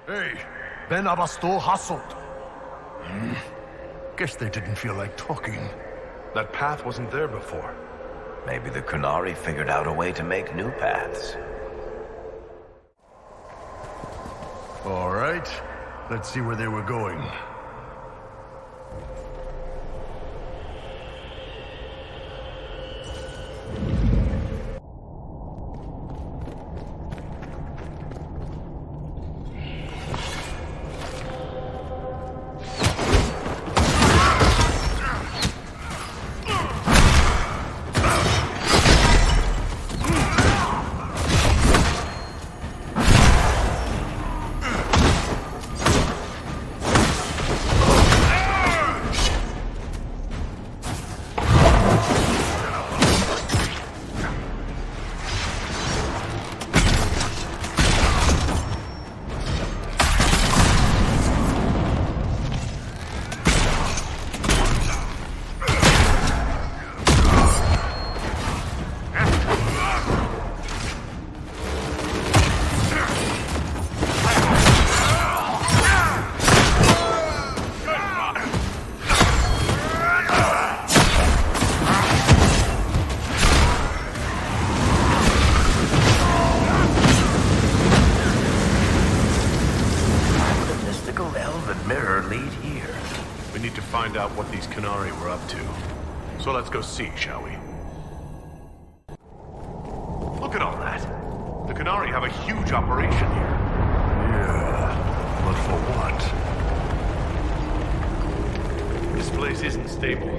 Hey, Ben Abasto hassled. Guess they didn't feel like talking. That path wasn't there before. Maybe the Qunari figured out a way to make new paths. All right, let's see where they were going. Find out what these Qunari were up to. So let's go see, shall we? Look at all that. The Qunari have a huge operation here. Yeah, but for what? This place isn't stable.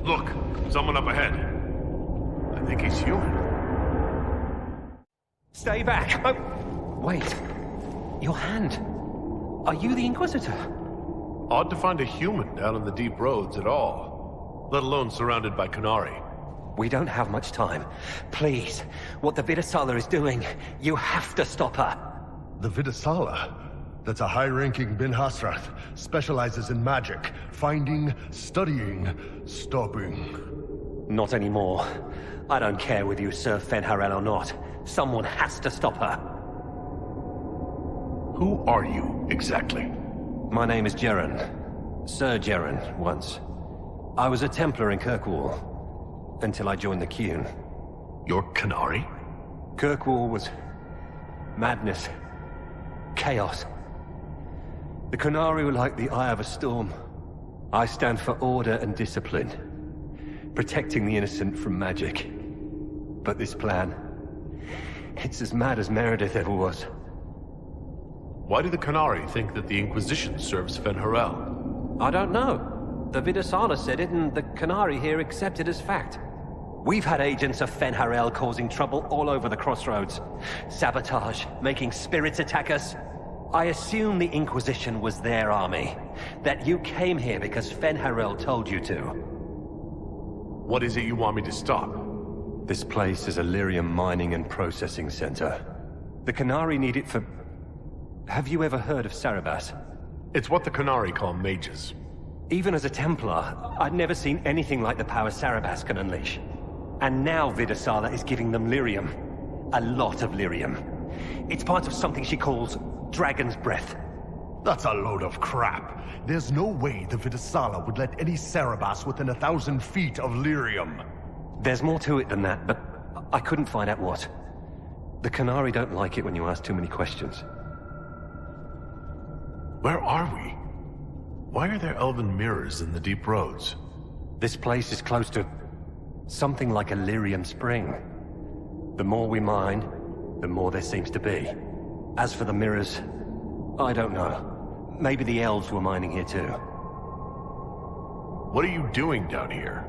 Look, someone up ahead. I think he's human. Stay back! Oh, wait. Your hand. Are you the Inquisitor? Odd to find a human down in the deep roads at all, let alone surrounded by Qunari. We don't have much time. Please, what the Vidasala is doing, you have to stop her. The Vidasala? That's a high-ranking Bin Hasrath. Specializes in magic. Finding, studying, stopping. Not anymore. I don't care whether you serve Fen'Harel or not. Someone has to stop her. Who are you, exactly? My name is Jeren. Sir Jeren, once. I was a Templar in Kirkwall, until I joined the Qun. You're Qunari? Kirkwall was madness. Chaos. The Qunari were like the eye of a storm. I stand for order and discipline. Protecting the innocent from magic. But this plan... it's as mad as Meredith ever was. Why do the Qunari think that the Inquisition serves Fen'Harel? I don't know. The Vidasala said it, and the Qunari here accept it as fact. We've had agents of Fen'Harel causing trouble all over the crossroads. Sabotage, making spirits attack us. I assume the Inquisition was their army. That you came here because Fen'Harel told you to. What is it you want me to stop? This place is a lyrium mining and processing center. The Qunari need it for... Have you ever heard of Sarabas? It's what the Qunari call mages. Even as a Templar, I'd never seen anything like the power Sarabas can unleash. And now Vidasala is giving them lyrium. A lot of lyrium. It's part of something she calls Dragon's Breath. That's a load of crap. There's no way the Vidasala would let any Sarabas within 1,000 feet of lyrium. There's more to it than that, but I couldn't find out what. The Qunari don't like it when you ask too many questions. Where are we? Why are there elven mirrors in the deep roads? This place is close to something like a lyrium spring. The more we mine, the more there seems to be. As for the mirrors, I don't know. Maybe the elves were mining here too. What are you doing down here?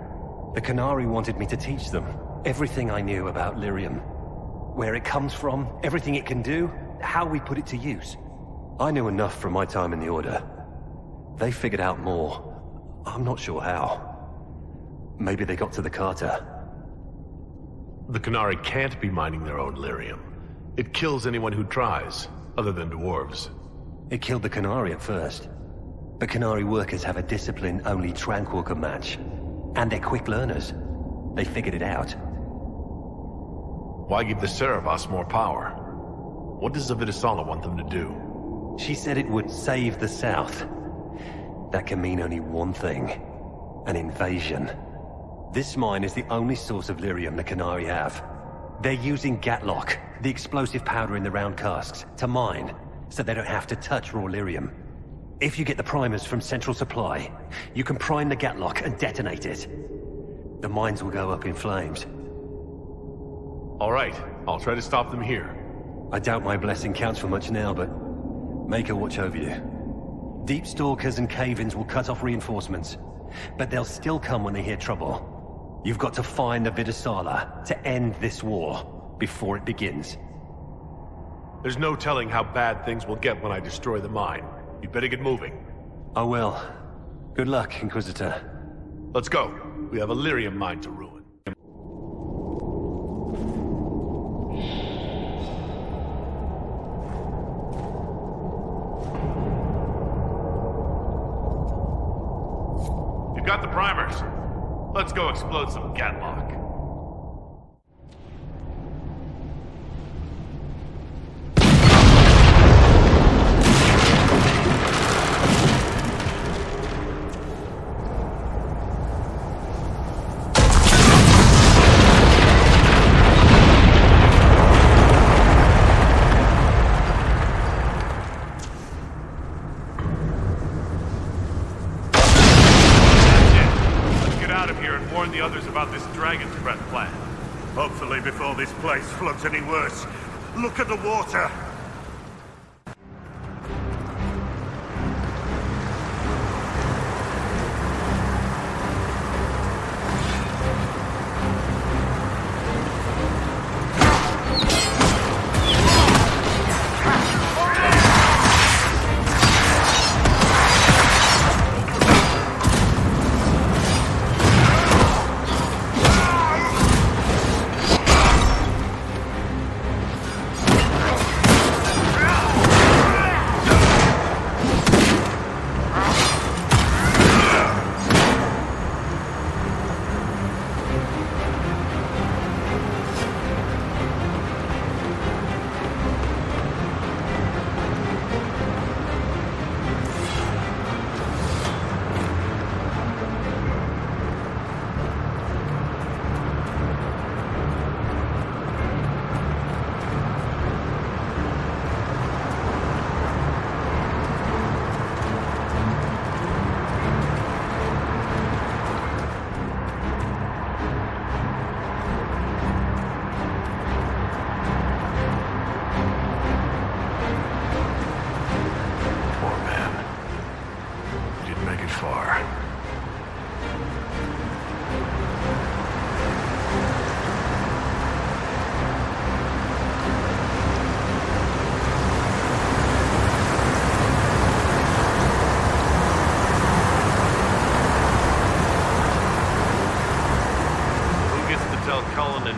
The Qunari wanted me to teach them everything I knew about lyrium. Where it comes from, everything it can do, how we put it to use. I knew enough from my time in the Order. They figured out more. I'm not sure how. Maybe they got to the Carter. The Qunari can't be mining their own lyrium. It kills anyone who tries, other than dwarves. It killed the Qunari at first. But Qunari workers have a discipline only Tranquil can match. And they're quick learners. They figured it out. Why give the Cerebos more power? What does Avidasala want them to do? She said it would save the South. That can mean only one thing. An invasion. This mine is the only source of lyrium the Qunari have. They're using Gatlock, the explosive powder in the round casks, to mine, so they don't have to touch raw lyrium. If you get the primers from Central Supply, you can prime the Gatlock and detonate it. The mines will go up in flames. All right, I'll try to stop them here. I doubt my blessing counts for much now, but make her watch over you. Deep Stalkers and Cave-ins will cut off reinforcements, but they'll still come when they hear trouble. You've got to find the Avidasala to end this war before it begins. There's no telling how bad things will get when I destroy the mine. You'd better get moving. I will. Good luck, Inquisitor. Let's go. We have a lyrium mine to ruin. You've got the primers. Let's go explode some Gatlock. Warn the others about this Dragon's Breath plan. Hopefully before this place floods any worse. Look at the water!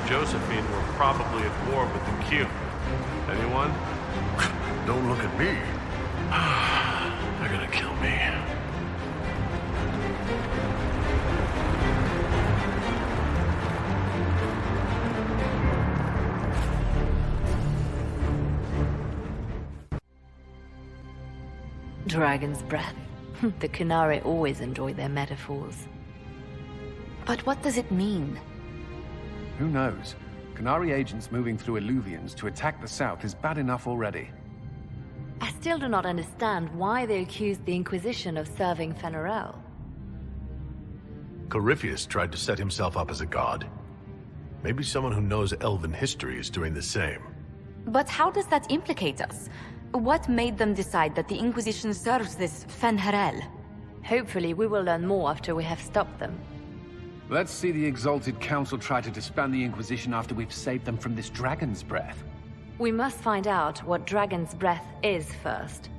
Josephine were probably at war with the Q. Anyone? Don't look at me. They're gonna kill me. Dragon's Breath. The Qunari always enjoy their metaphors. But what does it mean? Who knows? Qunari agents moving through Illuvians to attack the south is bad enough already. I still do not understand why they accused the Inquisition of serving Fenarel. Corypheus tried to set himself up as a god. Maybe someone who knows Elven history is doing the same. But how does that implicate us? What made them decide that the Inquisition serves this Fenharel? Hopefully we will learn more after we have stopped them. Let's see the Exalted Council try to disband the Inquisition after we've saved them from this dragon's breath. We must find out what Dragon's Breath is first.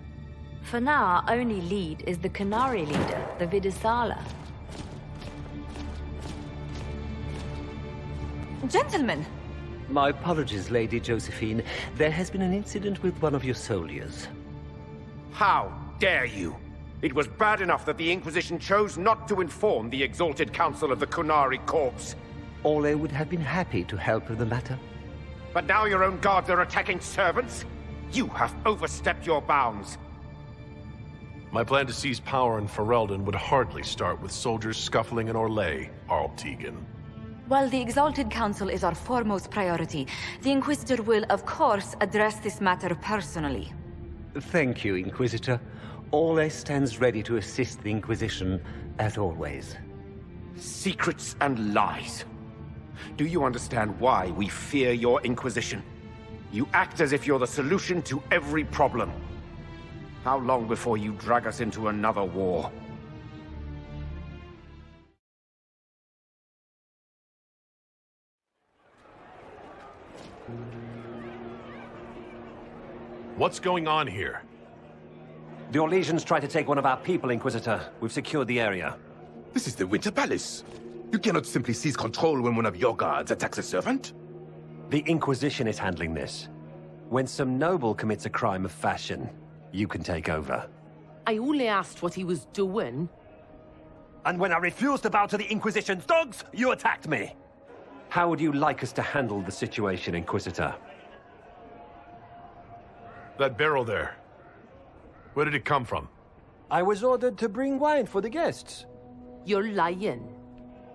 For now, our only lead is the Qunari leader, the Vidisala. Gentlemen! My apologies, Lady Josephine. There has been an incident with one of your soldiers. How dare you? It was bad enough that the Inquisition chose not to inform the Exalted Council of the Qunari corpse. Ole would have been happy to help with the matter. But now your own guards are attacking servants? You have overstepped your bounds. My plan to seize power in Ferelden would hardly start with soldiers scuffling in Orlais, Arl Tegan. While the Exalted Council is our foremost priority, the Inquisitor will, of course, address this matter personally. Thank you, Inquisitor. Ole stands ready to assist the Inquisition, as always. Secrets and lies. Do you understand why we fear your Inquisition? You act as if you're the solution to every problem. How long before you drag us into another war? What's going on here? The Orlesians tried to take one of our people, Inquisitor. We've secured the area. This is the Winter Palace. You cannot simply seize control when one of your guards attacks a servant. The Inquisition is handling this. When some noble commits a crime of fashion, you can take over. I only asked what he was doing. And when I refused to bow to the Inquisition's dogs, you attacked me! How would you like us to handle the situation, Inquisitor? That barrel there. Where did it come from? I was ordered to bring wine for the guests. You're lying.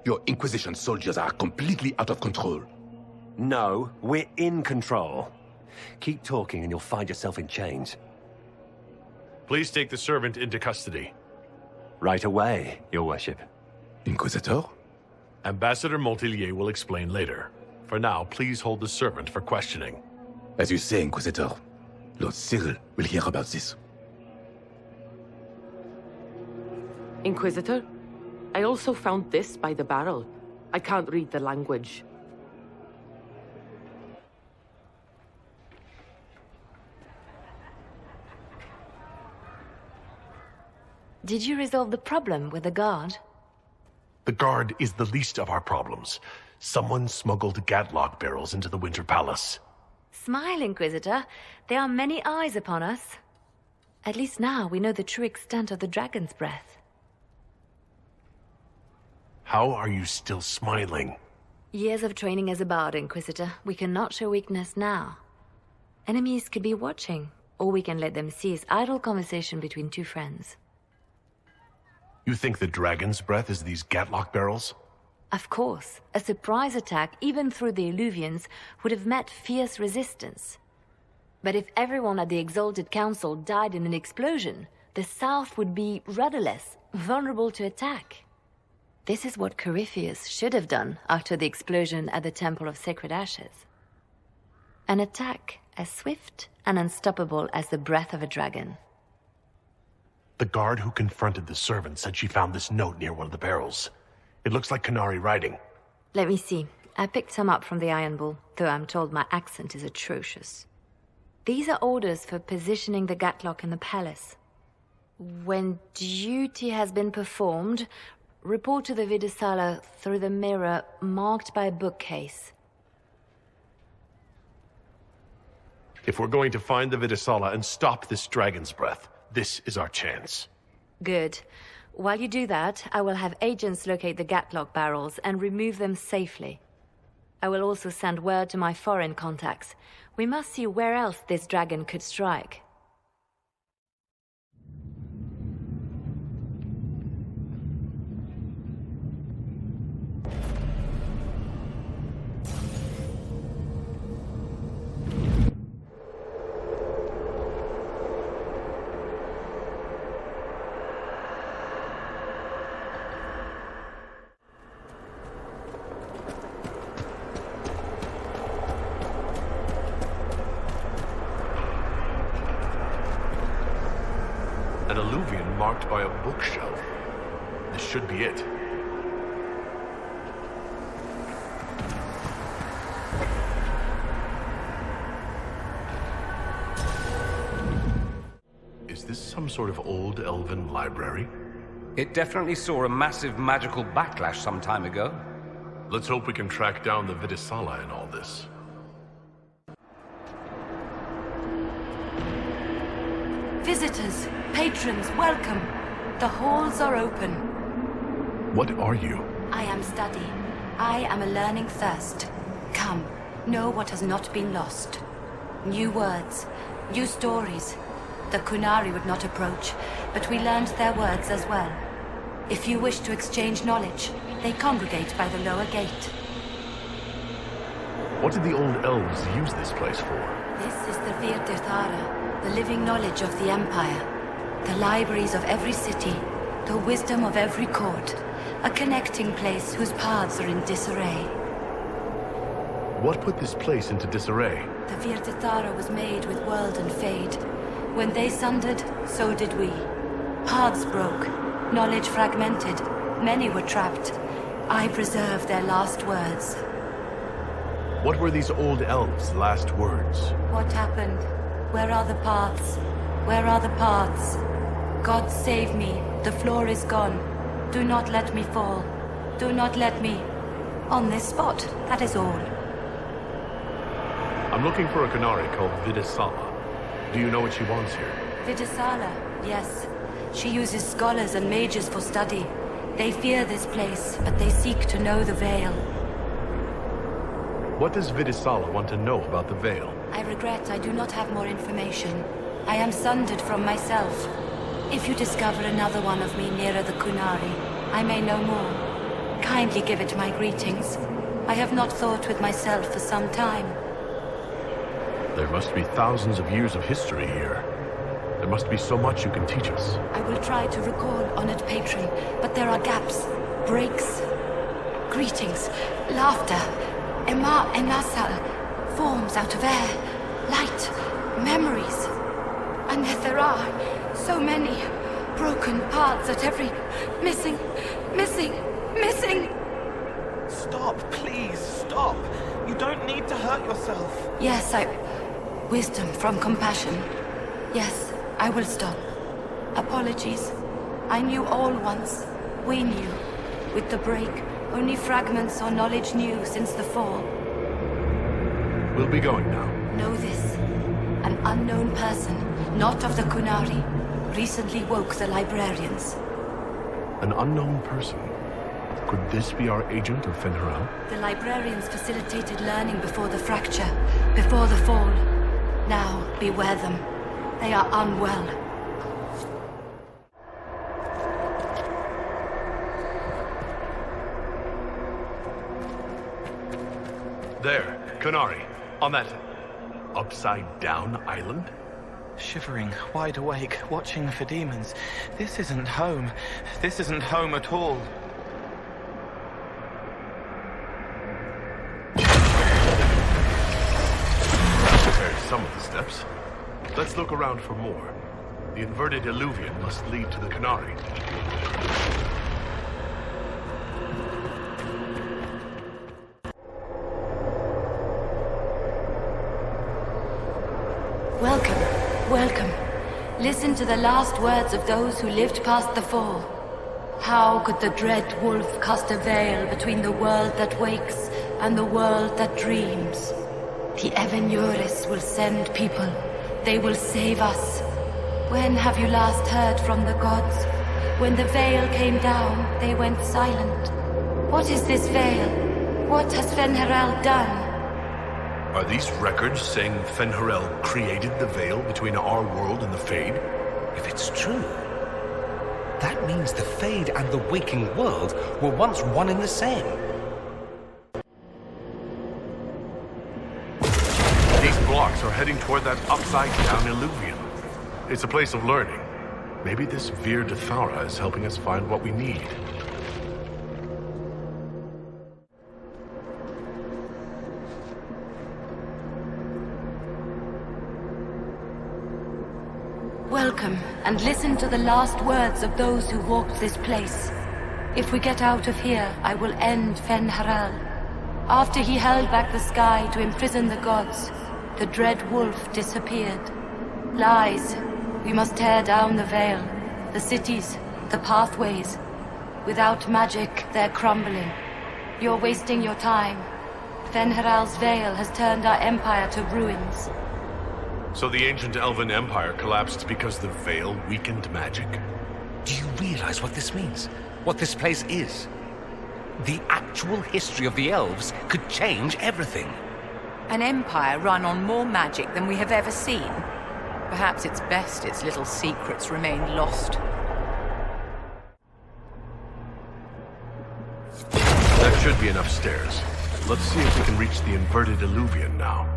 Your Inquisition soldiers are completely out of control. No, we're in control. Keep talking and you'll find yourself in chains. Please take the servant into custody. Right away, Your Worship. Inquisitor? Ambassador Montillier will explain later. For now, please hold the servant for questioning. As you say, Inquisitor. Lord Cyril will hear about this. Inquisitor, I also found this by the barrel. I can't read the language. Did you resolve the problem with the guard? The guard is the least of our problems. Someone smuggled Gatlock barrels into the Winter Palace. Smile, Inquisitor. There are many eyes upon us. At least now we know the true extent of the Dragon's Breath. How are you still smiling? Years of training as a bard, Inquisitor. We cannot show weakness now. Enemies could be watching, or we can let them seize idle conversation between two friends. You think the Dragon's Breath is these Gatlock barrels? Of course. A surprise attack, even through the Illuvians, would have met fierce resistance. But if everyone at the Exalted Council died in an explosion, the South would be rudderless, vulnerable to attack. This is what Corypheus should have done after the explosion at the Temple of Sacred Ashes. An attack as swift and unstoppable as the breath of a dragon. The guard who confronted the servant said she found this note near one of the barrels. It looks like Qunari writing. Let me see. I picked some up from the Iron Bull, though I'm told my accent is atrocious. These are orders for positioning the Gatlock in the palace. When duty has been performed, report to the Vidisala through the mirror marked by a bookcase. If we're going to find the Vidisala and stop this Dragon's Breath, this is our chance. Good. While you do that, I will have agents locate the Gatlock barrels and remove them safely. I will also send word to my foreign contacts. We must see where else this dragon could strike. An alluvian marked by a bookshelf. This should be it. this some sort of old elven library? It definitely saw a massive magical backlash some time ago. Let's hope we can track down the Vidisala in all this. Visitors, patrons, welcome. The halls are open. What are you? I am study. I am a learning thirst. Come, know what has not been lost. New words, new stories. The Qunari would not approach, but we learned their words as well. If you wish to exchange knowledge, they congregate by the lower gate. What did the old elves use this place for? This is the Virtirthara, the living knowledge of the Empire. The libraries of every city, the wisdom of every court. A connecting place whose paths are in disarray. What put this place into disarray? The Virtirthara was made with world and fade. When they sundered, so did we. Paths broke, knowledge fragmented, many were trapped. I preserve their last words. What were these old elves' last words? What happened? Where are the paths? Where are the paths? God save me, the floor is gone. Do not let me fall. Do not let me... On this spot, that is all. I'm looking for a Qunari called Vidisala. Do you know what she wants here? Vidisala, yes. She uses scholars and mages for study. They fear this place, but they seek to know the Veil. What does Vidisala want to know about the Veil? I regret I do not have more information. I am sundered from myself. If you discover another one of me nearer the Qunari, I may know more. Kindly give it my greetings. I have not thought with myself for some time. There must be thousands of years of history here. There must be so much you can teach us. I will try to recall, honored patron, but there are gaps, breaks. Greetings, laughter, Ema Enasal, forms out of air, light, memories. And yet there are so many broken parts at every... Missing. Stop, please, stop. You don't need to hurt yourself. Yes, Wisdom from compassion. Yes, I will stop. Apologies. I knew all once. We knew. With the break, only fragments or knowledge new since the fall. We'll be going now. Know this. An unknown person, not of the Qunari, recently woke the librarians. An unknown person? Could this be our agent of Fen'Harel? The librarians facilitated learning before the fracture, before the fall. Now, beware them. They are unwell. There, Qunari, on that upside-down island? Shivering, wide awake, watching for demons. This isn't home. This isn't home at all. Prepared some of the steps. Let's look around for more. The inverted illuvian must lead to the Qunari. Welcome. Listen to the last words of those who lived past the fall. How could the dread wolf cast a veil between the world that wakes and the world that dreams? The Evenuris will send people. They will save us. When have you last heard from the gods? When the veil came down, they went silent. What is this veil? What has Fen'Harel done? Are these records saying Fen'Harel created the veil between our world and the Fade? If it's true, that means the Fade and the waking world were once one and the same. These blocks are heading toward that upside-down illuvian. It's a place of learning. Maybe this Virtirthara is helping us find what we need. Welcome, and listen to the last words of those who walked this place. If we get out of here, I will end Fen'Harel. After he held back the sky to imprison the gods, the dread wolf disappeared. Lies, We must tear down the Veil, the cities, the pathways. Without magic, they're crumbling. You're wasting your time. Fen'Haral's Veil has turned our empire to ruins. So the ancient Elven Empire collapsed because the Veil weakened magic? Do you realize what this means? What this place is? The actual history of the elves could change everything. An empire run on more magic than we have ever seen. Perhaps it's best its little secrets remain lost. That should be enough stairs. Let's see if we can reach the inverted Illuvian now.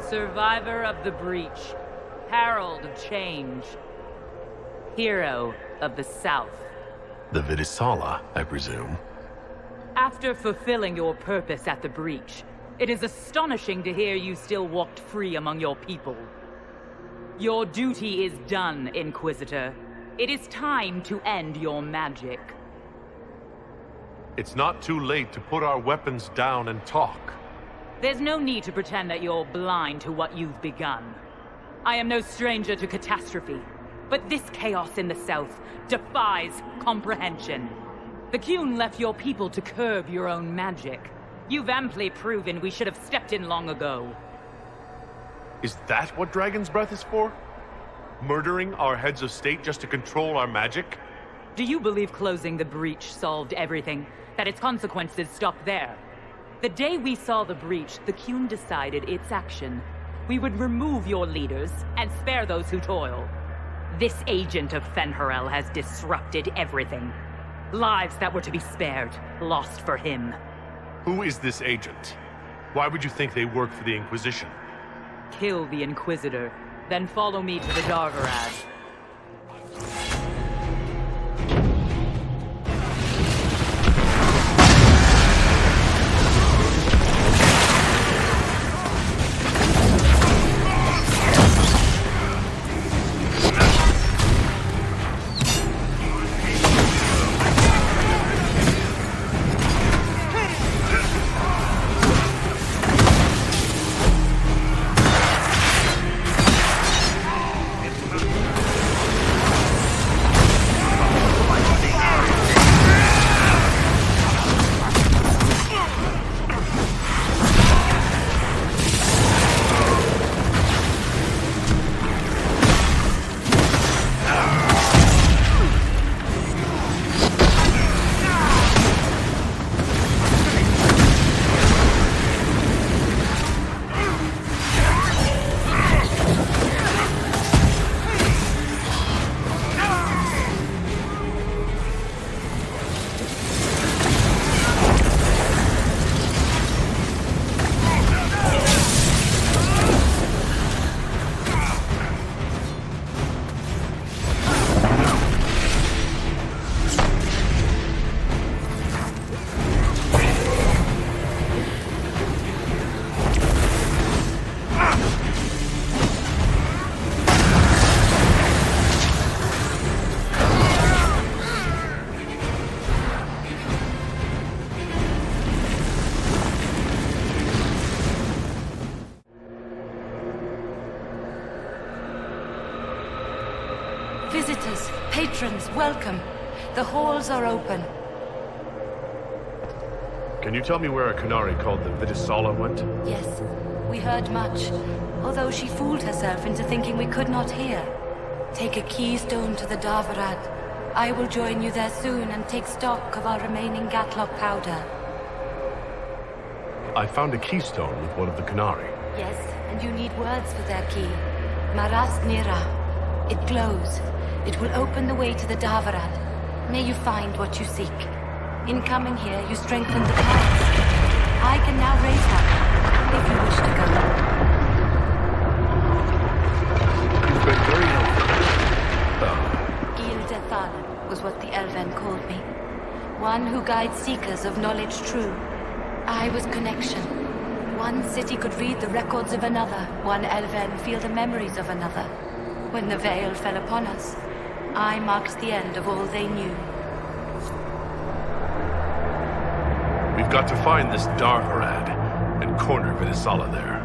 Survivor of the Breach, Herald of Change, Hero of the South. The Vidisala, I presume. After fulfilling your purpose at the Breach, it is astonishing to hear you still walked free among your people. Your duty is done, Inquisitor. It is time to end your magic. It's not too late to put our weapons down and talk. There's no need to pretend that you're blind to what you've begun. I am no stranger to catastrophe, but this chaos in the South defies comprehension. The Qun left your people to curb your own magic. You've amply proven we should have stepped in long ago. Is that what Dragon's Breath is for? Murdering our heads of state just to control our magic? Do you believe closing the Breach solved everything? That its consequences stopped there? The day we saw the Breach, the Qun decided its action. We would remove your leaders and spare those who toil. This agent of Fen'Haral has disrupted everything. Lives that were to be spared, lost for him. Who is this agent? Why would you think they work for the Inquisition? Kill the Inquisitor, then follow me to the Darvarad. Visitors, patrons, welcome. The halls are open. Can you tell me where a Qunari called the Vidisala went? Yes, we heard much, although she fooled herself into thinking we could not hear. Take a keystone to the Darvarad. I will join you there soon and take stock of our remaining Gatlock powder. I found a keystone with one of the Qunari. Yes, and you need words for their key. Maras Nira. It glows. It will open the way to the Darvarad. May you find what you seek. In coming here, you strengthen the ties. I can now raise her, if you wish to go. You've been very helpful. Gildethalan was what the Elven called me. One who guides seekers of knowledge true. I was connection, One city could read the records of another, one Elven feel the memories of another. When the veil fell upon us, I marked the end of all they knew. We've got to find this Darvarad and corner Vidisala there.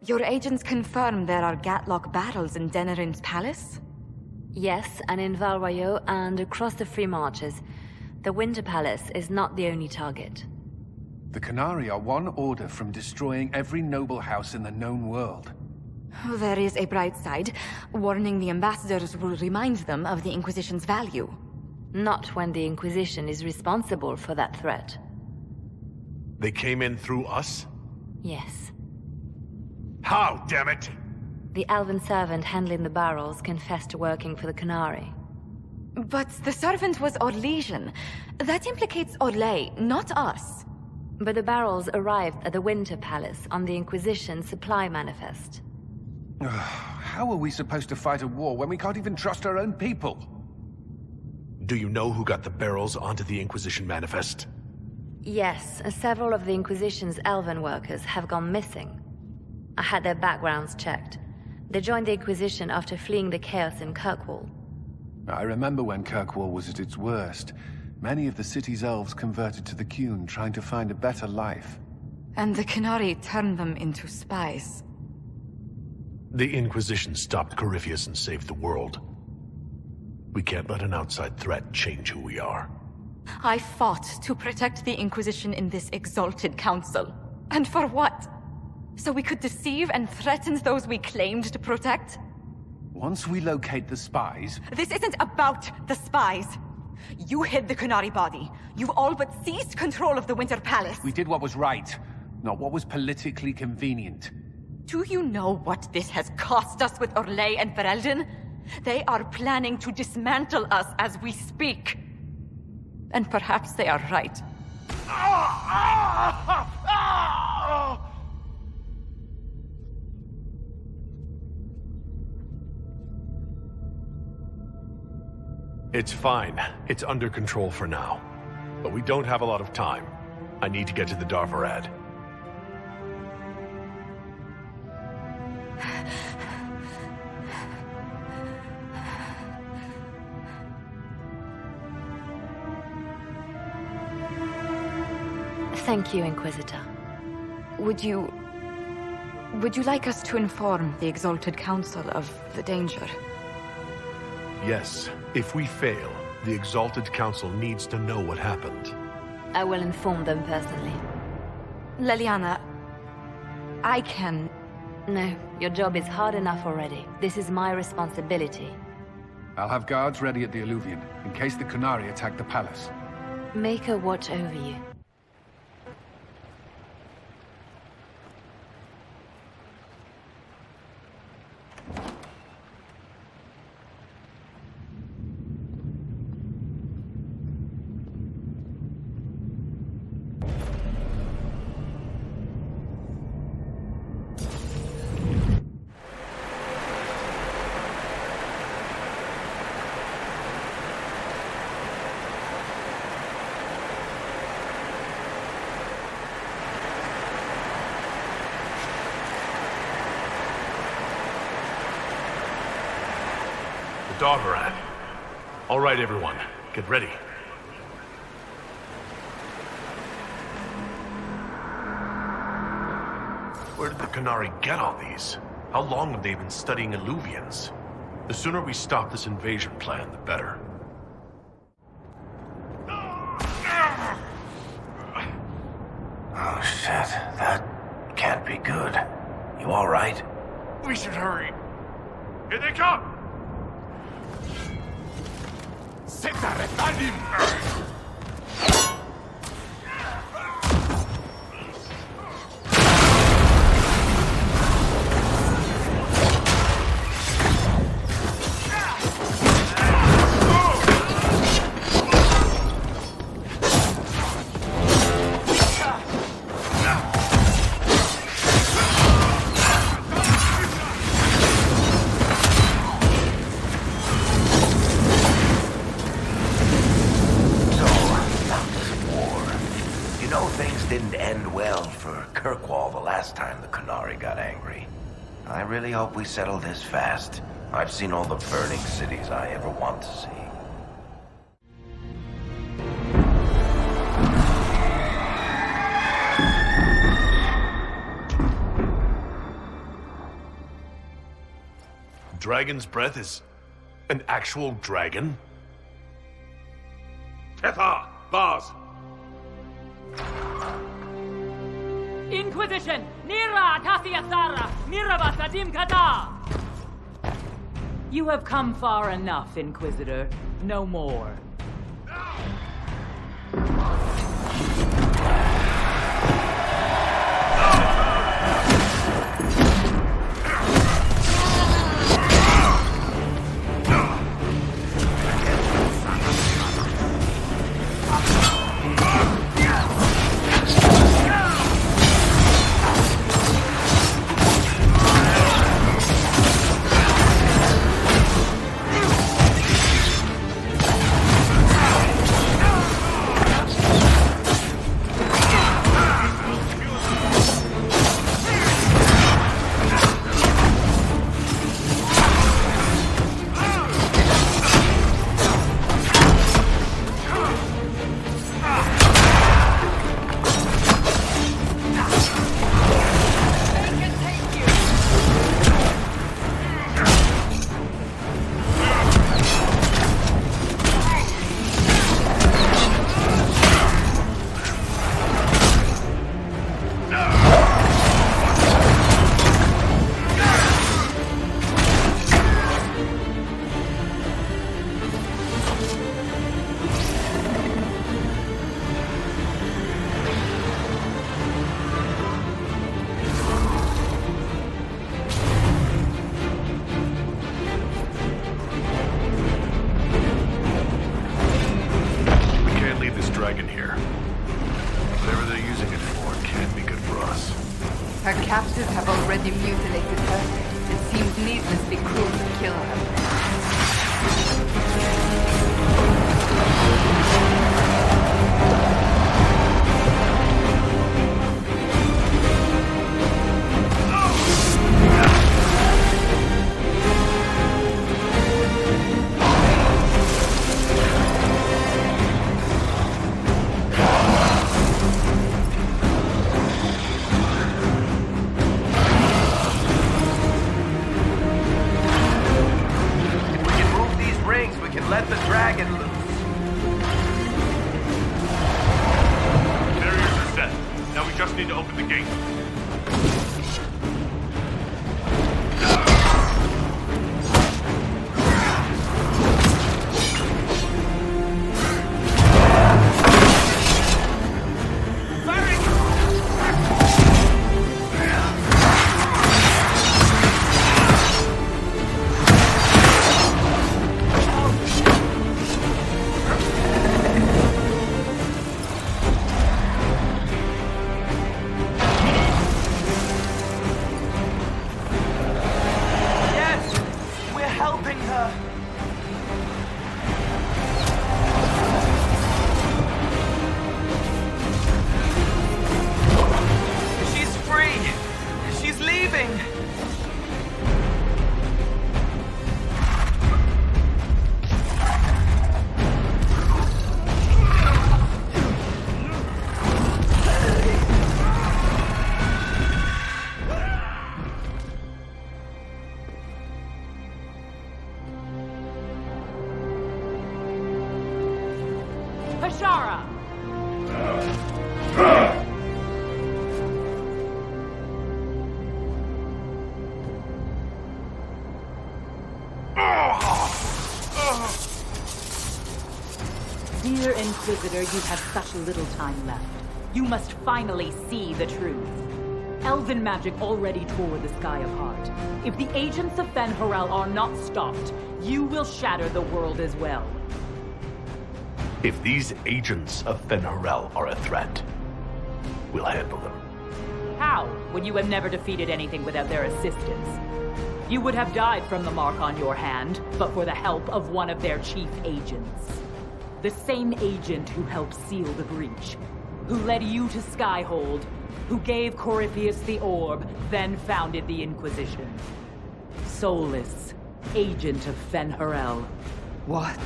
Your agents confirm there are Gatlock battles in Denerim's palace? Yes, and in Val Royeaux and across the Free Marches. The Winter Palace is not the only target. The Qunari are one order from destroying every noble house in the known world. There is a bright side. Warning the ambassadors will remind them of the Inquisition's value. Not when the Inquisition is responsible for that threat. They came in through us? Yes. How, damn it? The elven servant handling the barrels confessed to working for the Qunari. But the servant was Orlesian. That implicates Orlais, not us. But the barrels arrived at the Winter Palace on the Inquisition supply manifest. How are we supposed to fight a war when we can't even trust our own people? Do you know who got the barrels onto the Inquisition manifest? Yes, several of the Inquisition's elven workers have gone missing. I had their backgrounds checked. They joined the Inquisition after fleeing the chaos in Kirkwall. I remember when Kirkwall was at its worst. Many of the city's elves converted to the Qun, trying to find a better life. And the Qunari turned them into spies. The Inquisition stopped Corypheus and saved the world. We can't let an outside threat change who we are. I fought to protect the Inquisition in this exalted council. And for what? So we could deceive and threaten those we claimed to protect? Once we locate the spies... This isn't about the spies. You hid the Qunari body. You've all but seized control of the Winter Palace. We did what was right, not what was politically convenient. Do you know what this has cost us with Orlais and Ferelden? They are planning to dismantle us as we speak. And perhaps they are right. It's fine. It's under control for now. But we don't have a lot of time. I need to get to the Darvarad. Thank you, Inquisitor. Would you like us to inform the Exalted Council of the danger? Yes. If we fail, the Exalted Council needs to know what happened. I will inform them personally. Leliana, I can... No, your job is hard enough already. This is my responsibility. I'll have guards ready at the Illuvian, in case the Qunari attack the palace. Make a watch over you. Darvarad. All right, everyone. Get ready. Where did the Qunari get all these? How long have they been studying Illuvians? The sooner we stop this invasion plan, the better. Oh, shit. That can't be good. You all right? We should hurry. Here they come! hope we settle this fast. I've seen all the burning cities I ever want to see. Dragon's breath is an actual dragon? Tethar! Vaz! Inquisition! Nira Tasiasara! Nirabasadim Kata! You have come far enough, Inquisitor. No more. Her captors have already mutilated her. It seems needlessly cruel to kill Let the dragon loose. Barriers are set. Now we just need to open the gate. Dear Inquisitor, you have such little time left. You must finally see the truth. Elven magic already tore the sky apart. If the agents of Fen'Harel are not stopped, you will shatter the world as well. If these agents of Fen'Harel are a threat, we'll handle them. How, when you have never defeated anything without their assistance? You would have died from the mark on your hand, but for the help of one of their chief agents. The same agent who helped seal the breach, who led you to Skyhold, who gave Corypheus the orb, then founded the Inquisition. Soulless, agent of Fen-Harel. What?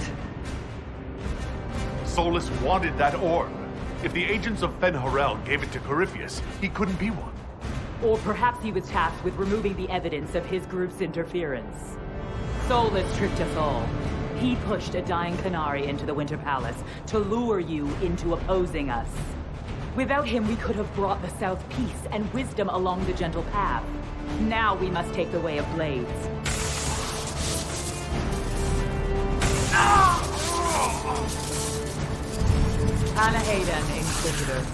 Solus wanted that orb. If the agents of Fen-Harel gave it to Corypheus, he couldn't be one. Or perhaps he was tasked with removing the evidence of his group's interference. Solus tricked us all. He pushed a dying Qunari into the Winter Palace to lure you into opposing us. Without him, we could have brought the South peace and wisdom along the gentle path. Now we must take the way of blades. Anahadan, Inquisitor.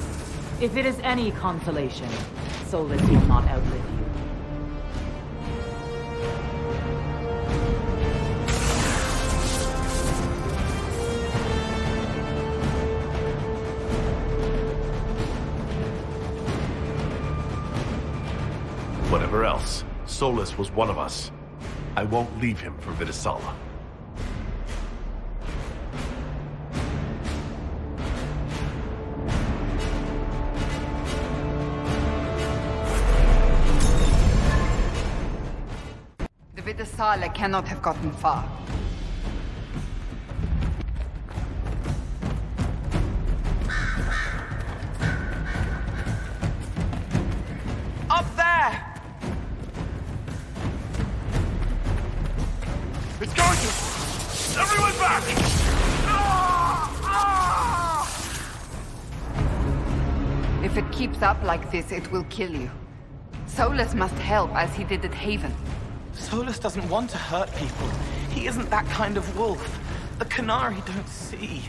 If it is any consolation, Solus will not outlive you. Whatever else, Solus was one of us. I won't leave him for Vitasala. The Vitasala cannot have gotten far. Up there! It's going to! Everyone back! If it keeps up like this, it will kill you. Solus must help as he did at Haven. Solus doesn't want to hurt people. He isn't that kind of wolf. The Qunari don't see.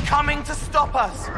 Coming to stop us!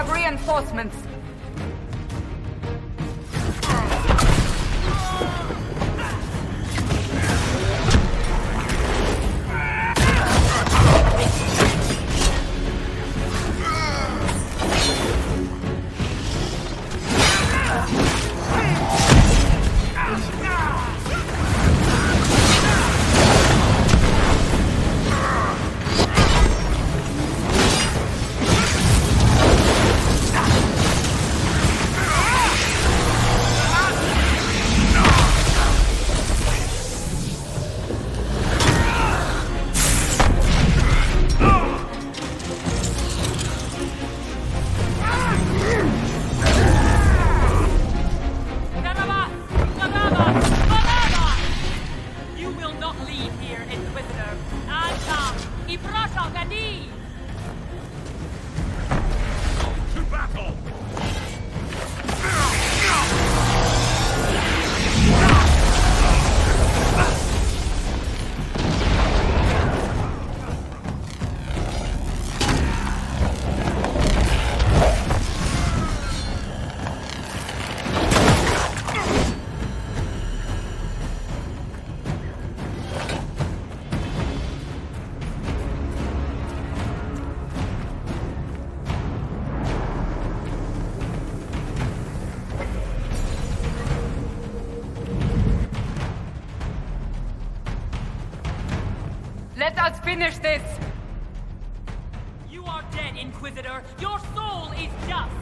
Reinforcements. Let us finish this! You are dead, Inquisitor! Your soul is dust!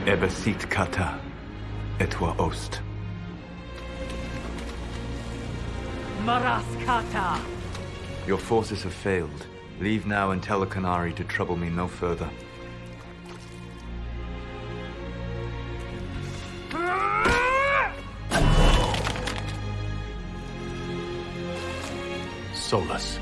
Ebesit kata, etwa ost. Maraskata! Your forces have failed. Leave now and tell the Qunari to trouble me no further. Solus.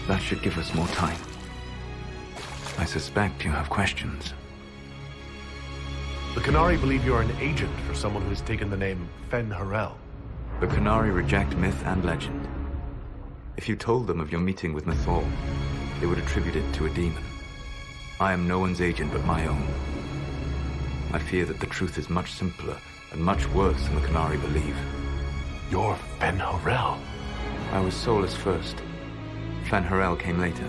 That should give us more time. I suspect you have questions. The Qunari believe you're an agent for someone who has taken the name Fen Harel. The Qunari reject myth and legend. If you told them of your meeting with Mythal, they would attribute it to a demon. I am no one's agent but my own. I fear that the truth is much simpler and much worse than the Qunari believe. You're Fen Harel? I was Solus first. Fen Harel came later.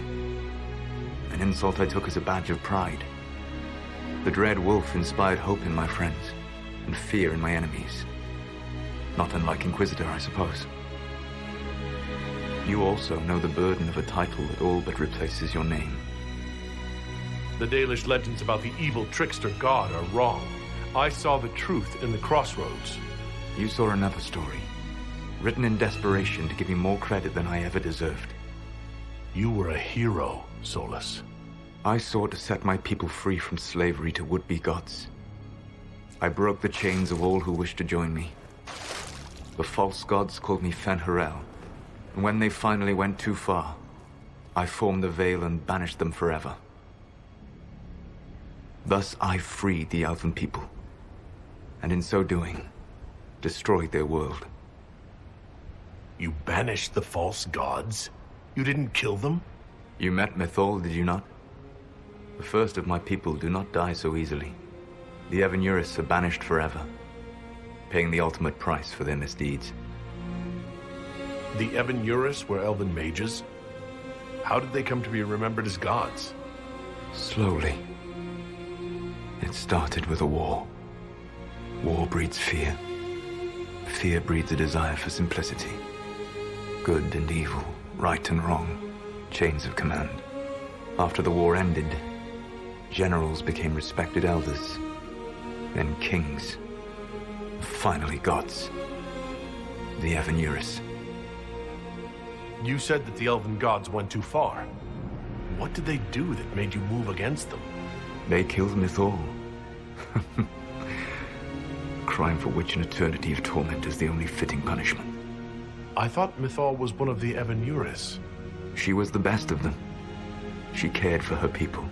An insult I took as a badge of pride. The Dread Wolf inspired hope in my friends, and fear in my enemies. Not unlike Inquisitor, I suppose. You also know the burden of a title that all but replaces your name. The Dalish legends about the evil trickster god are wrong. I saw the truth in the crossroads. You saw another story, written in desperation to give me more credit than I ever deserved. You were a hero, Solus. I sought to set my people free from slavery to would-be gods. I broke the chains of all who wished to join me. The false gods called me Fen'Harel, and when they finally went too far, I formed the Veil and banished them forever. Thus I freed the Elven people, and in so doing, destroyed their world. You banished the false gods? You didn't kill them? You met Mythal, did you not? The first of my people do not die so easily. The Evenurus are banished forever, paying the ultimate price for their misdeeds. The Evenurus were elven mages? How did they come to be remembered as gods? Slowly. It started with a war. War breeds fear. Fear breeds a desire for simplicity. Good and evil, right and wrong, chains of command. After the war ended, generals became respected elders, then kings, finally gods. The Evenurus. You said that the elven gods went too far. What did they do that made you move against them? They killed Mythal. Crime for which an eternity of torment is the only fitting punishment. I thought Mythal was one of the Evenurus. She was the best of them. She cared for her people.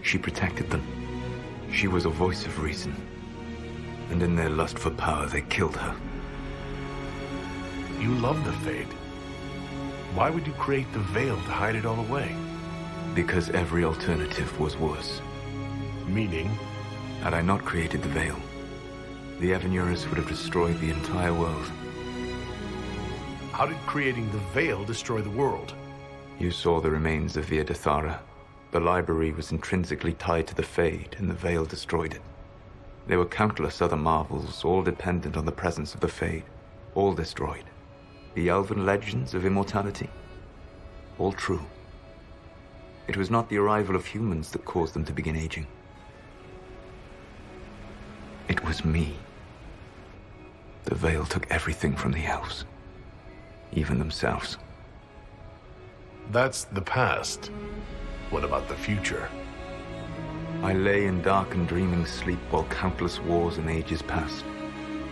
She protected them. She was a voice of reason. And in their lust for power, they killed her. You love the Fade. Why would you create the Veil to hide it all away? Because every alternative was worse. Meaning? Had I not created the Veil, the Evenurus would have destroyed the entire world. How did creating the Veil destroy the world? You saw the remains of Via Dethara. The library was intrinsically tied to the Fade, and the Veil destroyed it. There were countless other marvels, all dependent on the presence of the Fade, all destroyed. The elven legends of immortality, all true. It was not the arrival of humans that caused them to begin aging. It was me. The Veil took everything from the elves, even themselves. That's the past. What about the future? I lay in dark and dreaming sleep while countless wars and ages passed.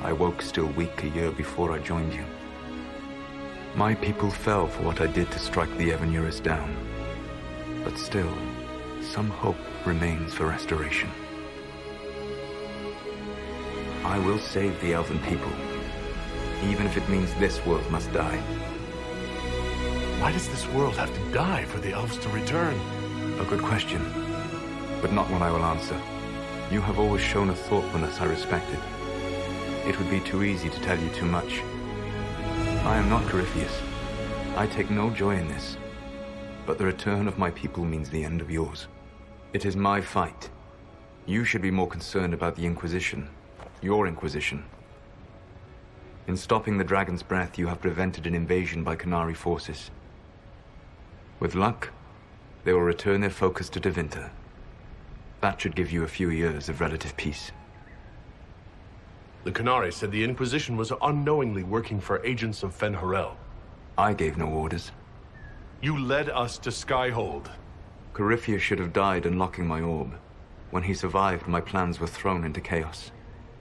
I woke still weak a year before I joined you. My people fell for what I did to strike the Evenurus down. But still, some hope remains for restoration. I will save the Elven people, even if it means this world must die. Why does this world have to die for the elves to return? A good question, but not one I will answer. You have always shown a thoughtfulness I respected. It would be too easy to tell you too much. I am not Corypheus. I take no joy in this. But the return of my people means the end of yours. It is my fight. You should be more concerned about the Inquisition. Your Inquisition. In stopping the Dragon's Breath, you have prevented an invasion by Qunari forces. With luck, they will return their focus to Tevinter. That should give you a few years of relative peace. The Qunari said the Inquisition was unknowingly working for agents of Fen'Harel. I gave no orders. You led us to Skyhold. Corypheus should have died unlocking my orb. When he survived, my plans were thrown into chaos.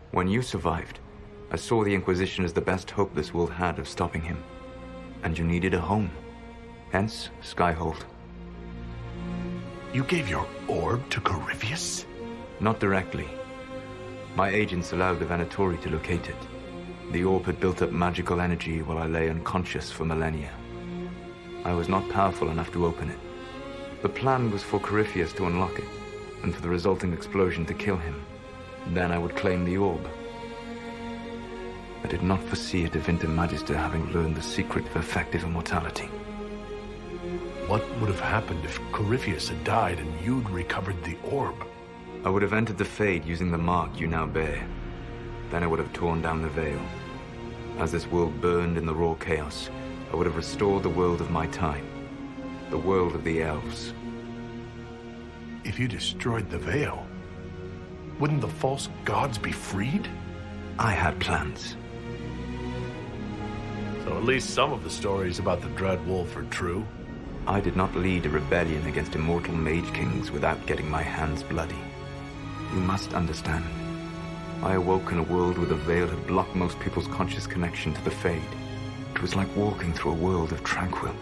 When you survived, I saw the Inquisition as the best hope this world had of stopping him. And you needed a home. Hence, Skyhold. You gave your orb to Corypheus? Not directly. My agents allowed the Venatori to locate it. The orb had built up magical energy while I lay unconscious for millennia. I was not powerful enough to open it. The plan was for Corypheus to unlock it, and for the resulting explosion to kill him. Then I would claim the orb. I did not foresee a Tevinter Magister having learned the secret of effective immortality. What would have happened if Corypheus had died and you'd recovered the orb? I would have entered the Fade using the mark you now bear. Then I would have torn down the Veil. As this world burned in the raw chaos, I would have restored the world of my time. The world of the elves. If you destroyed the Veil, Wouldn't the false gods be freed? I had plans. So at least some of the stories about the Dread Wolf are true. I did not lead a rebellion against immortal mage kings without getting my hands bloody. You must understand. I awoke in a world where the veil had blocked most people's conscious connection to the Fade. It was like walking through a world of tranquil.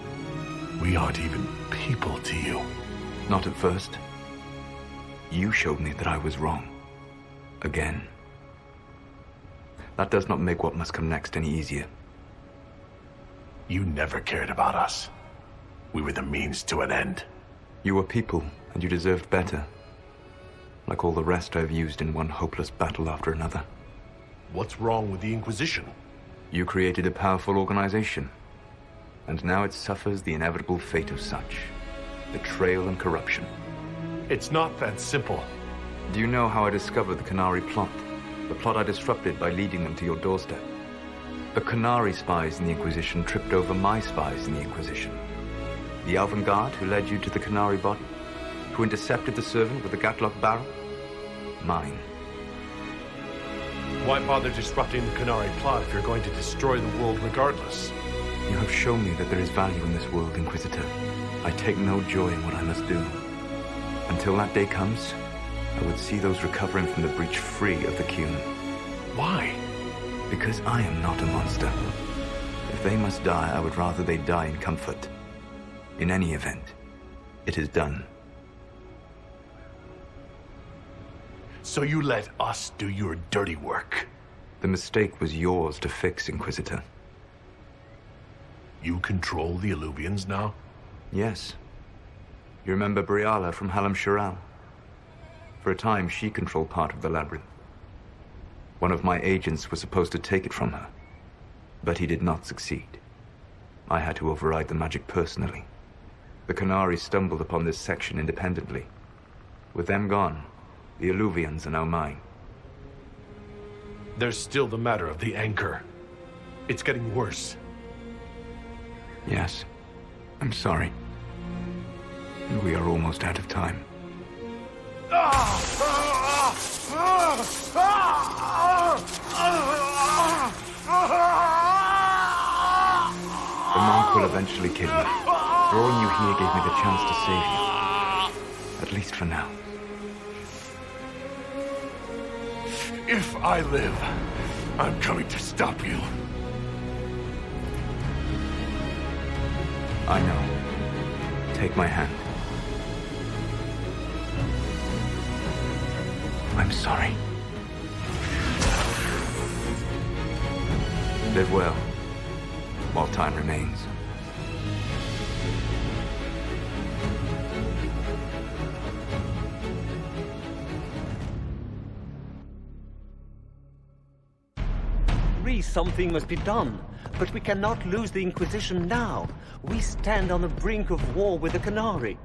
We aren't even people to you. Not at first. You showed me that I was wrong. Again. That does not make what must come next any easier. You never cared about us. We were the means to an end. You were people, and you deserved better. Like all the rest I've used in one hopeless battle after another. What's wrong with the Inquisition? You created a powerful organization. And now it suffers the inevitable fate of such. Betrayal and corruption. It's not that simple. Do you know how I discovered the Qunari plot? The plot I disrupted by leading them to your doorstep. The Qunari spies in the Inquisition tripped over my spies in the Inquisition. The Elven Guard who led you to the Qunari body? Who intercepted the servant with the Gatlock barrel? Mine. Why bother disrupting the Qunari plot if you're going to destroy the world regardless? You have shown me that there is value in this world, Inquisitor. I take no joy in what I must do. Until that day comes, I would see those recovering from the breach free of the Qun. Why? Because I am not a monster. If they must die, I would rather they die in comfort. In any event, it is done. So you let us do your dirty work? The mistake was yours to fix, Inquisitor. You control the Illuvians now? Yes. You remember Briala from Halam Shiral? For a time, she controlled part of the labyrinth. One of my agents was supposed to take it from her, but he did not succeed. I had to override the magic personally. The Qunari stumbled upon this section independently. With them gone, the Illuvians are now mine. There's still the matter of the anchor. It's getting worse. Yes, I'm sorry. And we are almost out of time. The monk will eventually kill you. Drawing you here gave me the chance to save you. At least for now. If I live, I'm coming to stop you. I know. Take my hand. I'm sorry. Live well, while time remains. Something must be done, but we cannot lose the Inquisition now. We stand on the brink of war with the Qunari.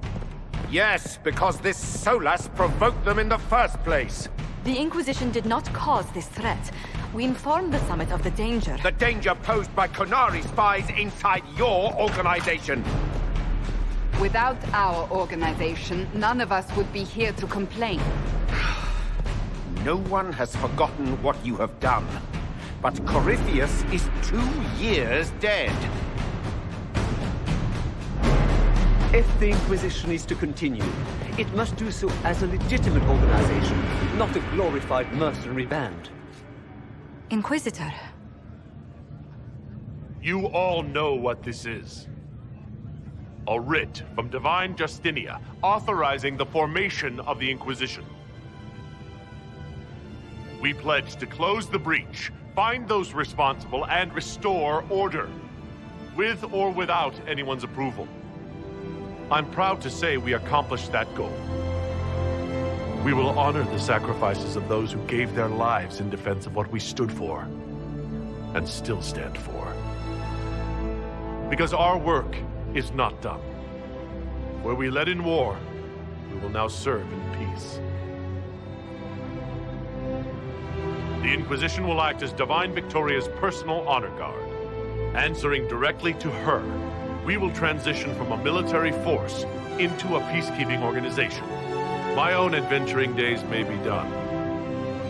Yes, because this Solas provoked them in the first place. The Inquisition did not cause this threat. We informed the Summit of the danger. The danger posed by Qunari spies inside your organization. Without our organization, none of us would be here to complain. No one has forgotten what you have done. But Corypheus is 2 years dead. If the Inquisition is to continue, it must do so as a legitimate organization, not a glorified mercenary band. Inquisitor. You all know what this is. A writ from Divine Justinia authorizing the formation of the Inquisition. We pledge to close the breach, find those responsible, and restore order, with or without anyone's approval. I'm proud to say we accomplished that goal. We will honor the sacrifices of those who gave their lives in defense of what we stood for, and still stand for. Because our work is not done. Where we led in war, we will now serve in peace. The Inquisition will act as Divine Victoria's personal honor guard. Answering directly to her, we will transition from a military force into a peacekeeping organization. My own adventuring days may be done,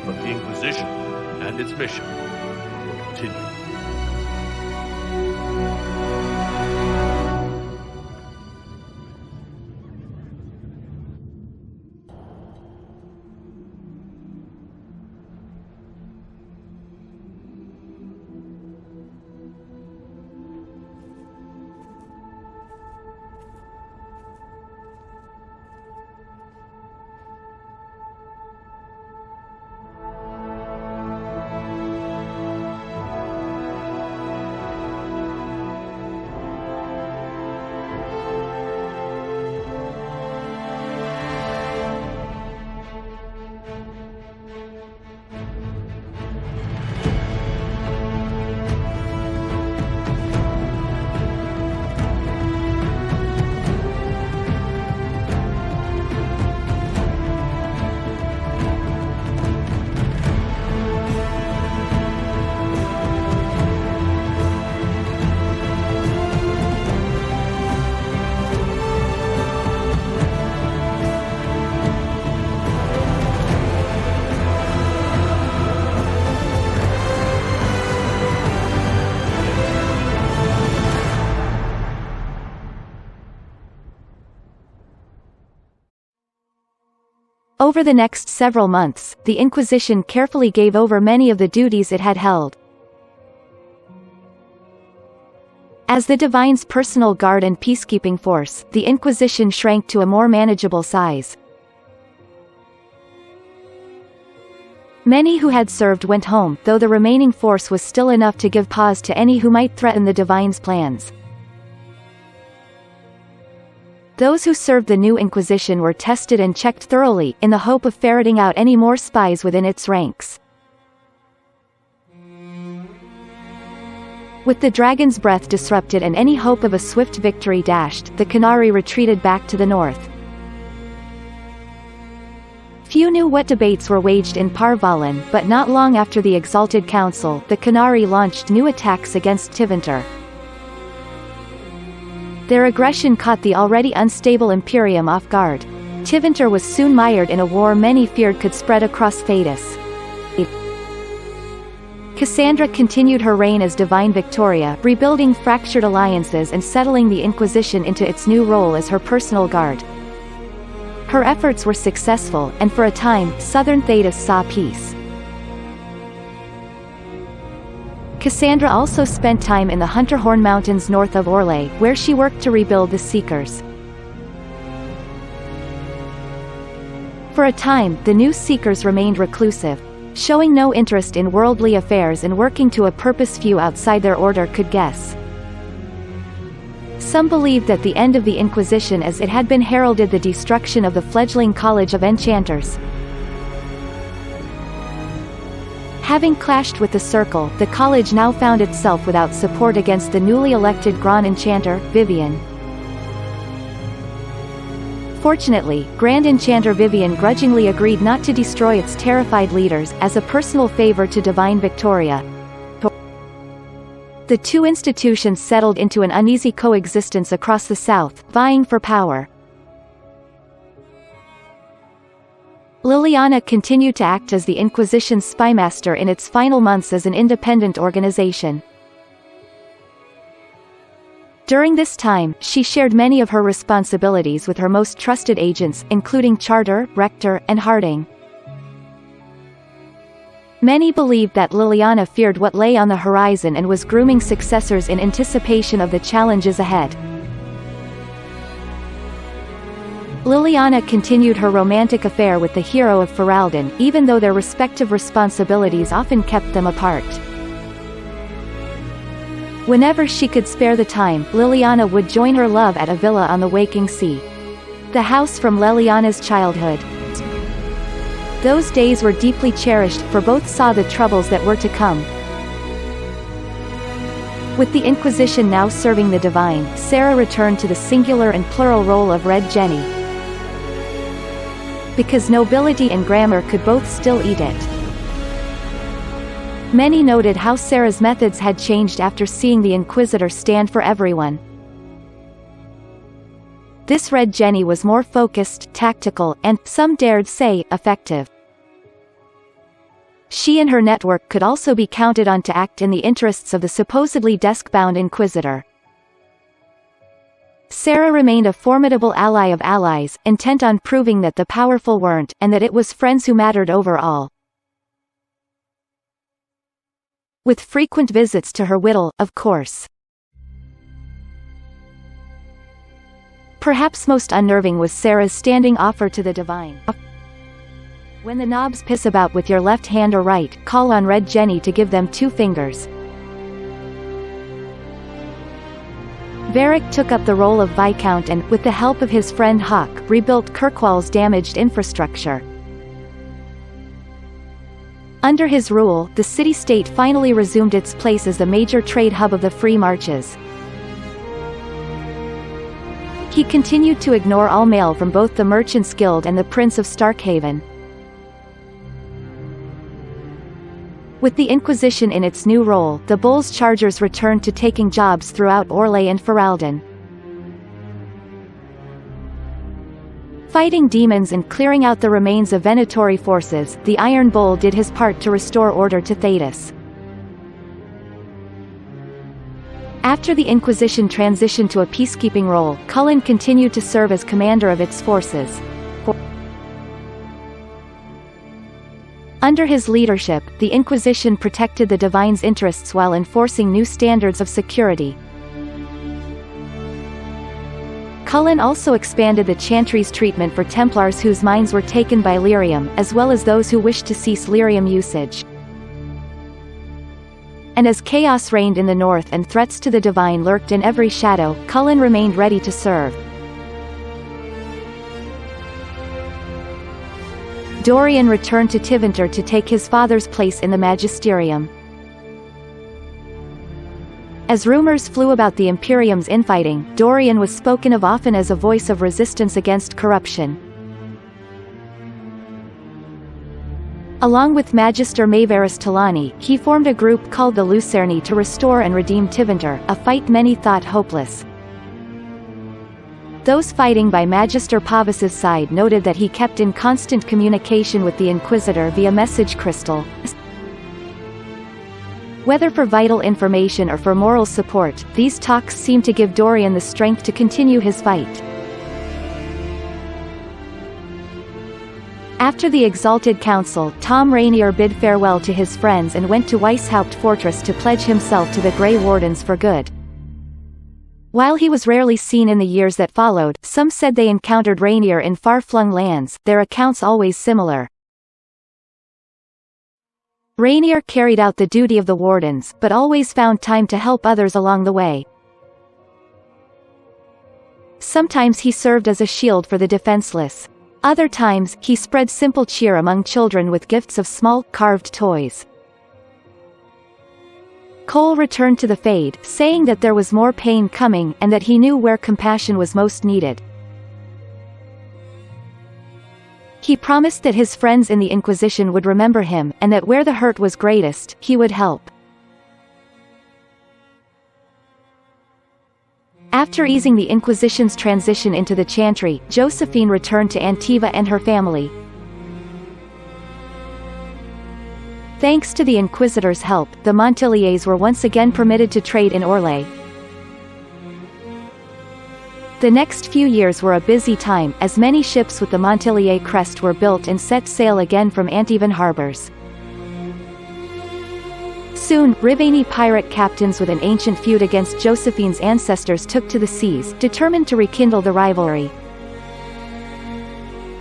but the Inquisition and its mission will continue. Over the next several months, the Inquisition carefully gave over many of the duties it had held. As the Divine's personal guard and peacekeeping force, the Inquisition shrank to a more manageable size. Many who had served went home, though the remaining force was still enough to give pause to any who might threaten the Divine's plans. Those who served the new Inquisition were tested and checked thoroughly, in the hope of ferreting out any more spies within its ranks. With the Dragon's breath disrupted and any hope of a swift victory dashed, the Qunari retreated back to the north. Few knew what debates were waged in Parvalan, but not long after the Exalted Council, the Qunari launched new attacks against Tevinter. Their aggression caught the already unstable Imperium off guard. Tevinter was soon mired in a war many feared could spread across Thedas. Cassandra continued her reign as Divine Victoria, rebuilding fractured alliances and settling the Inquisition into its new role as her personal guard. Her efforts were successful, and for a time, southern Thedas saw peace. Cassandra also spent time in the Hunterhorn Mountains north of Orlais, where she worked to rebuild the Seekers. For a time, the new Seekers remained reclusive, showing no interest in worldly affairs and working to a purpose few outside their order could guess. Some believed that the end of the Inquisition as it had been heralded the destruction of the fledgling College of Enchanters. Having clashed with the Circle, the college now found itself without support against the newly elected Grand Enchanter, Vivian. Fortunately, Grand Enchanter Vivian grudgingly agreed not to destroy its terrified leaders, as a personal favor to Divine Victoria. The two institutions settled into an uneasy coexistence across the south, vying for power. Liliana continued to act as the Inquisition's spymaster in its final months as an independent organization. During this time, she shared many of her responsibilities with her most trusted agents, including Charter, Rector, and Harding. Many believed that Liliana feared what lay on the horizon and was grooming successors in anticipation of the challenges ahead. Liliana continued her romantic affair with the hero of Ferelden, even though their respective responsibilities often kept them apart. Whenever she could spare the time, Liliana would join her love at a villa on the Waking Sea. The house from Liliana's childhood. Those days were deeply cherished, for both saw the troubles that were to come. With the Inquisition now serving the Divine, Sarah returned to the singular and plural role of Red Jenny. Because nobility and grammar could both still eat it. Many noted how Sarah's methods had changed after seeing the Inquisitor stand for everyone. This Red Jenny was more focused, tactical, and, some dared say, effective. She and her network could also be counted on to act in the interests of the supposedly desk-bound Inquisitor. Sarah remained a formidable ally of allies, intent on proving that the powerful weren't, and that it was friends who mattered overall. With frequent visits to her whittle, of course. Perhaps most unnerving was Sarah's standing offer to the Divine. When the knobs piss about with your left hand or right, call on Red Jenny to give them 2 fingers. Varric took up the role of Viscount and, with the help of his friend Hawk, rebuilt Kirkwall's damaged infrastructure. Under his rule, the city-state finally resumed its place as the major trade hub of the Free Marches. He continued to ignore all mail from both the Merchants Guild and the Prince of Starkhaven. With the Inquisition in its new role, the Bull's Chargers returned to taking jobs throughout Orlais and Ferelden. Fighting demons and clearing out the remains of Venatori forces, the Iron Bull did his part to restore order to Thedas. After the Inquisition transitioned to a peacekeeping role, Cullen continued to serve as commander of its forces. Under his leadership, the Inquisition protected the Divine's interests while enforcing new standards of security. Cullen also expanded the Chantry's treatment for Templars whose minds were taken by lyrium, as well as those who wished to cease lyrium usage. And as chaos reigned in the north and threats to the Divine lurked in every shadow, Cullen remained ready to serve. Dorian returned to Tiventer to take his father's place in the Magisterium. As rumors flew about the Imperium's infighting, Dorian was spoken of often as a voice of resistance against corruption. Along with Magister Maevaris Talani, he formed a group called the Lucerni to restore and redeem Tiventer, a fight many thought hopeless. Those fighting by Magister Pavis's side noted that he kept in constant communication with the Inquisitor via message crystal. Whether for vital information or for moral support, these talks seemed to give Dorian the strength to continue his fight. After the Exalted Council, Tom Rainier bid farewell to his friends and went to Weishaupt Fortress to pledge himself to the Grey Wardens for good. While he was rarely seen in the years that followed, some said they encountered Rainier in far-flung lands, their accounts always similar. Rainier carried out the duty of the Wardens, but always found time to help others along the way. Sometimes he served as a shield for the defenseless. Other times, he spread simple cheer among children with gifts of small, carved toys. Cole returned to the Fade, saying that there was more pain coming, and that he knew where compassion was most needed. He promised that his friends in the Inquisition would remember him, and that where the hurt was greatest, he would help. After easing the Inquisition's transition into the Chantry, Josephine returned to Antiva and her family. Thanks to the Inquisitor's help, the Montiliers were once again permitted to trade in Orlais. The next few years were a busy time, as many ships with the Montilier crest were built and set sail again from Antivan harbors. Soon, Riveni pirate captains with an ancient feud against Josephine's ancestors took to the seas, determined to rekindle the rivalry.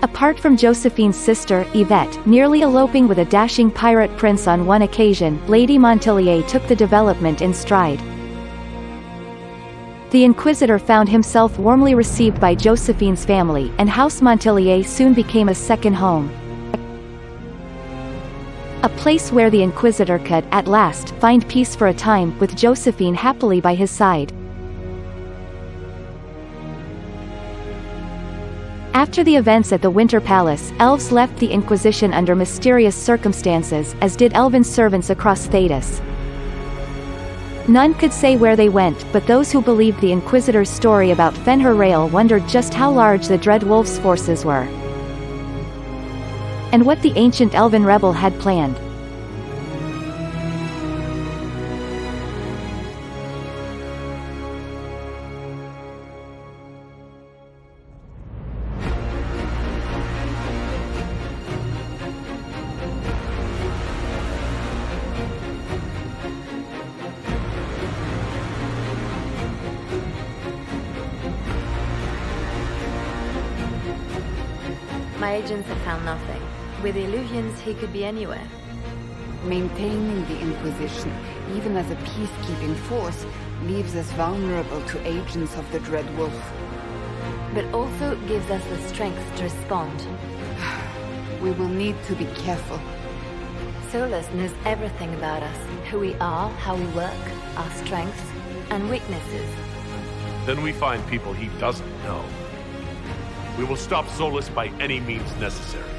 Apart from Josephine's sister, Yvette, nearly eloping with a dashing pirate prince on one occasion, Lady Montilier took the development in stride. The Inquisitor found himself warmly received by Josephine's family, and House Montilier soon became a second home. A place where the Inquisitor could, at last, find peace for a time, with Josephine happily by his side. After the events at the Winter Palace, elves left the Inquisition under mysterious circumstances, as did elven servants across Thedas. None could say where they went, but those who believed the Inquisitor's story about Fenrir Rael wondered just how large the Dread Wolf's forces were, and what the ancient elven rebel had planned. My agents have found nothing. With the Illuvians, he could be anywhere. Maintaining the Inquisition, even as a peacekeeping force, leaves us vulnerable to agents of the Dread Wolf. But also gives us the strength to respond. We will need to be careful. Solus knows everything about us. Who we are, how we work, our strengths and weaknesses. Then we find people he doesn't know. We will stop Solus by any means necessary.